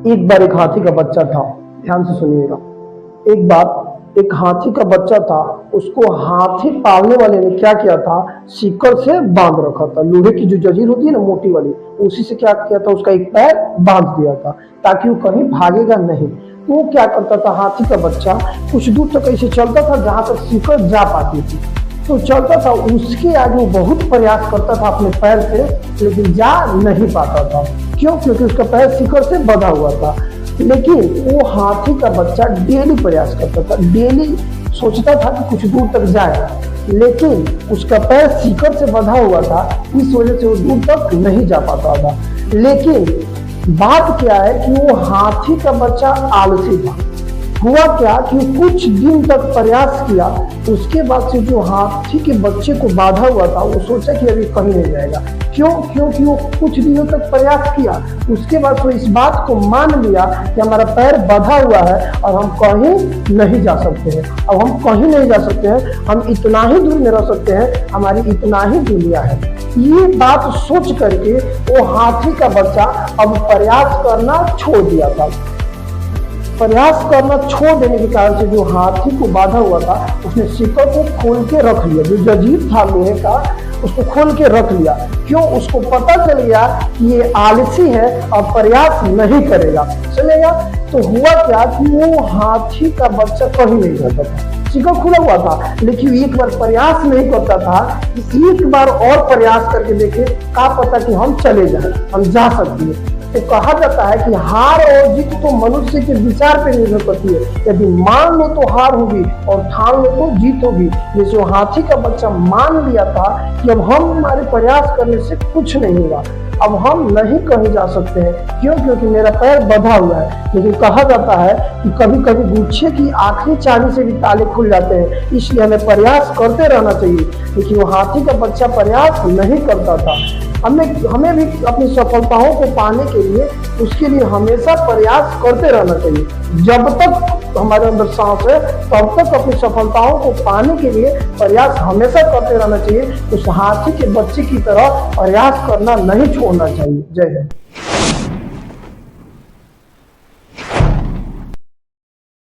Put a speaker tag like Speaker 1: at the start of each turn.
Speaker 1: एक बार एक हाथी का बच्चा था। ध्यान से सुनिएगा। एक बार एक हाथी का बच्चा था। उसको हाथी पालने वाले ने क्या किया था, सीकर से बांध रखा था। लोहे की जो जंजीर होती है ना, मोटी वाली, उसी से क्या किया था, उसका एक पैर बांध दिया था ताकि वो कहीं भागेगा नहीं। तो वो क्या करता था, हाथी का बच्चा कुछ दूर तक ऐसे चलता था जहां तक सीकर जा पाती थी। तो चलता था, उसके आगे वो बहुत प्रयास करता था अपने पैर से, लेकिन जा नहीं पाता था। क्यों? क्योंकि उसका पैर शिकर से बंधा हुआ था। लेकिन वो हाथी का बच्चा डेली प्रयास करता था, डेली सोचता था कि कुछ दूर तक जाए, लेकिन उसका पैर शिकर से बंधा हुआ था, इस वजह से वो दूर तक नहीं जा पाता था। लेकिन बात क्या है कि वो हाथी का बच्चा आलसी था। हुआ क्या कि कुछ दिन तक प्रयास किया, उसके बाद से जो हाथी के बच्चे को बांधा हुआ था, वो सोचा कि अभी कहीं नहीं जाएगा। क्यों? क्योंकि वो कुछ दिनों तक प्रयास किया, उसके बाद वो इस बात को मान लिया कि हमारा पैर बंधा हुआ है और हम कहीं नहीं जा सकते हैं। अब हम कहीं नहीं जा सकते हैं, हम इतना ही दूर में रह सकते हैं, हमारी इतना ही दुनिया है। ये बात सोच करके वो हाथी का बच्चा अब प्रयास करना छोड़ दिया था। प्रयास करना छोड़ देने के कारण से जो हाथी को बांधा हुआ था, उसने शिकर को खोल के रख लिया। जो जंजीर था लोहे का, उसको खोल के रख लिया। क्यों? उसको पता चल गया कि ये आलसी है और प्रयास नहीं करेगा। चलेगा? तो हुआ क्या कि वो हाथी का बच्चा कहीं नहीं जाता था, शिकर खुला हुआ था, लेकिन एक बार प्रयास नहीं करता था कि एक बार और प्रयास करके देखे, क्या पता कि हम चले जाए, हम जा सकते हैं। तो कहा जाता है कि हार और जीत तो मनुष्य के विचार पर निर्भर करती है। यदि मान लो तो हार होगी और ठान लो तो जीत होगी। जैसे वो हाथी का बच्चा मान लिया था कि अब हम हमारे प्रयास करने से कुछ नहीं होगा, अब हम नहीं कहीं जा सकते हैं। क्यों? क्योंकि मेरा पैर बंधा हुआ है। लेकिन कहा जाता है कि कभी कभी गुच्छे की आखिरी चाबी से भी ताले खुल जाते हैं, इसलिए हमें प्रयास करते रहना चाहिए। लेकिन वो हाथी का बच्चा प्रयास नहीं करता था। हमें भी अपनी सफलताओं को पाने के लिए, उसके लिए हमेशा प्रयास करते रहना चाहिए। जब तक हमारे अंदर सांस है, तब तक अपनी सफलताओं को पाने के लिए प्रयास हमेशा करते रहना चाहिए। उस हाथी के बच्चे की तरह प्रयास करना नहीं छोड़ना चाहिए। जय हिंद।